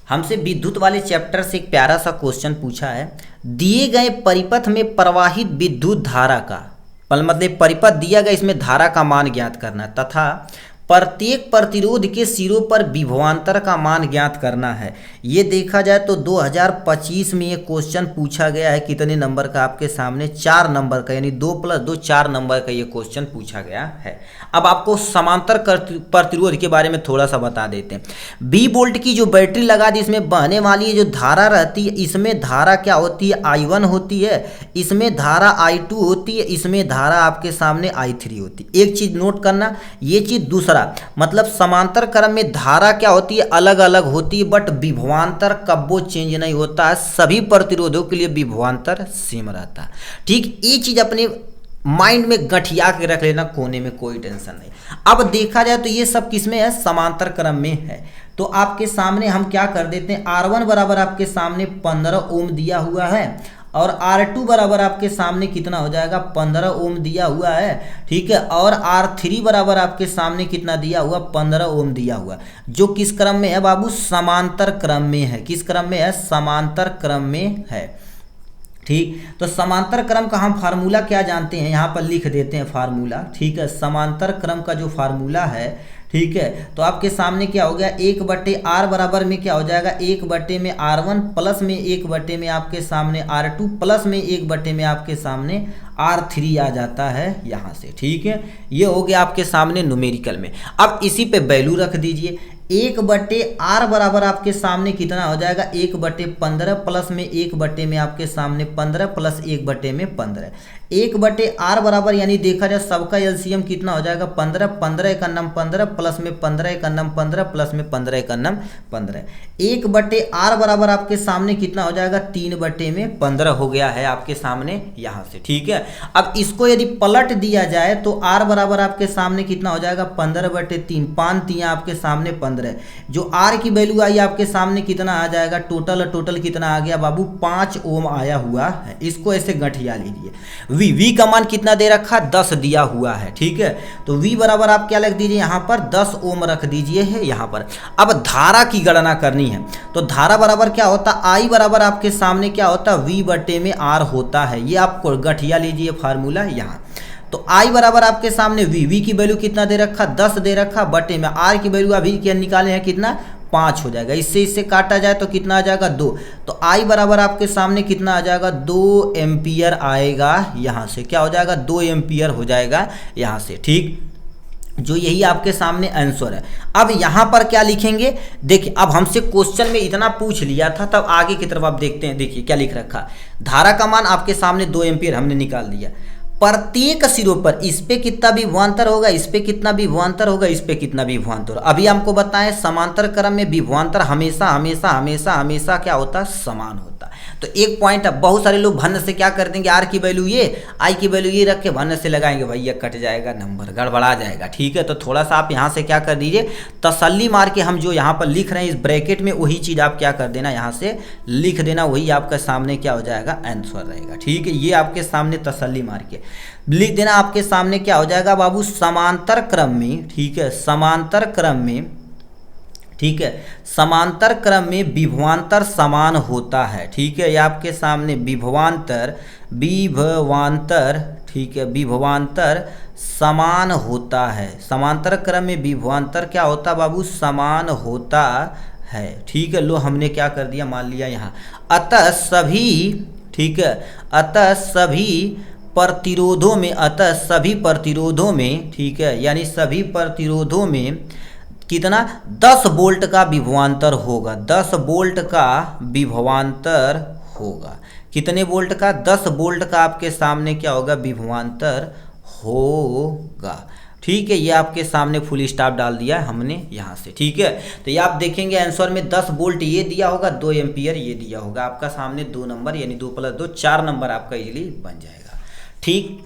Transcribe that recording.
हमसे विद्युत वाले चैप्टर से एक प्यारा सा क्वेश्चन पूछा है। दिए गए परिपथ में प्रवाहित विद्युत धारा का मतलब परिपथ दिया गया, इसमें धारा का मान ज्ञात करना तथा प्रत्येक प्रतिरोध के सिरों पर विभवांतर का मान ज्ञात करना है। ये देखा जाए तो 2025 में ये क्वेश्चन पूछा गया है। कितने नंबर का? आपके सामने 4 नंबर का, यानी 2 + 2 4 नंबर का ये क्वेश्चन पूछा गया है। अब आपको समांतर प्रतिरोध के बारे में थोड़ा सा बता देते हैं। 20 वोल्ट की जो बैटरी लगा दी, इसमें बहने वाली ये जो धारा रहती है, इसमें धारा क्या होती है? I1 होती है, इसमें धारा I2 होती है, इसमें धारा आपके सामने I3 होती है। एक चीज नोट करना, ये चीज दूसरा मतलब समांतर क्रम में धारा क्या होती है? अलग अलग होती है, बट विभवांतर कब्बो चेंज नहीं होता है। सभी प्रतिरोधों के लिए विभवांतर सेम रहता है। ठीक, ये चीज अपने माइंड में गठिया के रख लेना, कोने में, कोई टेंशन नहीं। अब देखा जाए तो ये सब किसमें है? समांतर क्रम में है। तो आपके सामने हम क्या कर देते हैं, R1 बराबर आपके सामने 15 ओम दिया हुआ है और R2 बराबर आपके सामने कितना हो जाएगा? 15 ओम दिया हुआ है। ठीक है, और R3 बराबर आपके सामने कितना दिया हुआ? 15 ओम दिया हुआ, जो किस क्रम में है बाबू? समांतर क्रम में है। किस क्रम में है? समांतर क्रम में है। ठीक, तो समांतर क्रम का हम फार्मूला क्या जानते हैं? यहाँ पर लिख देते हैं फार्मूला। ठीक है, समांतर क्रम का जो फार्मूला है, ठीक है, तो आपके सामने क्या हो गया? 1/r बराबर में क्या हो जाएगा? 1/में R1 प्लस में 1/में आपके सामने R2 प्लस में 1/में आपके सामने R3 आ जाता है यहाँ से। ठीक है, ये हो गया आपके सामने न्यूमेरिकल में। अब इसी पे वैल्यू रख दीजिए। 1/r बराबर आपके सामने कितना हो जाएगा? 1/15 प्लस में 1/में में आपके सामने 15 प्लस 1/में में 15। 1/r बराबर यानी देखा जाए सबका एलसीएम कितना हो जाएगा? 15। 15 एक अन्नम 15 प्लस में 15 एक अन्नम 15 प्लस में 15 एक अन्नम 15। 1/r बराबर आपके सामने कितना हो जाएगा? 3/में में 15 हो गया है आपके सामने यहाँ से। ठीक है, अब इसको यदि पलट दिया जाए तो r बराबर आपके सामने कितना हो जाएगा? 15/3। 5 3 आपके सामने 15। जो r की वैल्यू आई आपके सामने कितना आ जाएगा? टोटल कितना आ गया बाबू? 5 ओम आया हुआ है। इसको ऐसे गठिया लीजिए। v का मान कितना दे रखा? 10 दिया हुआ है। ठीक है, तो v बराबर आप क्या लिख दीजिए यहाँ पर? 10 ओम रख दीजिए है यहाँ पर। अब धारा की गणना करनी है, तो धारा बराबर क्या होता? I बराबर आपके सामने क्या होता? v/में में r होता है। ये आपको गठिया लीजिए फार्मूला यहाँ। तो I बराबर आपके सामने v की वैल्यू कितना दे रखा? 10 दे रखा, बटे में r की वैल्यू अभी क्या निकाले हैं? कितना? 5 हो जाएगा। इससे काटा जाए तो कितना आ जाएगा? 2। तो I बराबर आपके सामने कितना आ जाएगा? 2 एम्पियर आएगा यहाँ से। क्या हो जाएगा? 2 एम्पियर हो जाएगा यहाँ से। ठीक, जो यही आपके सामने आंसर है। अब यहाँ पर क्या लिखेंगे? देखिए, अब हमसे क्वेश्चन में इतना पूछ लिया था, तब आगे की तरफ आप देखते हैं। देखिए क्या लिख रखा, धारा का मान आपके सामने 2 एम्पियर हमने निकाल दिया। प्रत्येक सिरों पर इस पे कितना विभवांतर होगा, इस पे कितना विभवांतर होगा, इस पे कितना विभवांतर होगा। अभी हमको बताएं समांतर क्रम में विभवांतर हमेशा हमेशा हमेशा हमेशा क्या होता है? समान होता। तो एक पॉइंट है, बहुत सारे लोग भन्न से क्या कर देंगे? आर की वैल्यू ये, आई की वैल्यू ये रख के भन्न से लगाएंगे, भैया कट जाएगा, नंबर गड़बड़ा जाएगा। ठीक है, तो थोड़ा सा आप यहाँ से क्या कर दीजिए, तसल्ली मार के हम जो यहाँ पर लिख रहे हैं इस ब्रैकेट में, वही चीज़ आप क्या कर देना, यहाँ से लिख देना, वही आपका सामने क्या हो जाएगा? आंसर रहेगा। ठीक है, ये आपके सामने तसल्ली मार के लिख देना। आपके सामने क्या हो जाएगा बाबू? समांतर क्रम में, ठीक है, समांतर क्रम में, ठीक है, समांतर क्रम में विभवांतर समान होता है। ठीक है, ये आपके सामने विभवांतर, ठीक है, विभवांतर समान होता है। समांतर क्रम में विभवांतर क्या होता बाबू? समान होता है। ठीक है, लो हमने क्या कर दिया, मान लिया यहाँ। अतः सभी, ठीक है, अतः सभी प्रतिरोधों में, अतः सभी प्रतिरोधों में, ठीक है, यानी सभी प्रतिरोधों में कितना? 10 वोल्ट का विभवांतर होगा। 10 वोल्ट का विभवांतर होगा। कितने वोल्ट का? 10 वोल्ट का आपके सामने क्या होगा? विभवांतर होगा। ठीक है, ये आपके सामने फुल स्टॉप डाल दिया है हमने यहाँ से। ठीक है, तो ये आप देखेंगे आंसर में 10 वोल्ट ये दिया होगा, 2 एम्पियर ये दिया होगा। आपका सामने 2 नंबर यानी 2 + 2 4 नंबर आपका इजीली बन जाएगा। ठीक।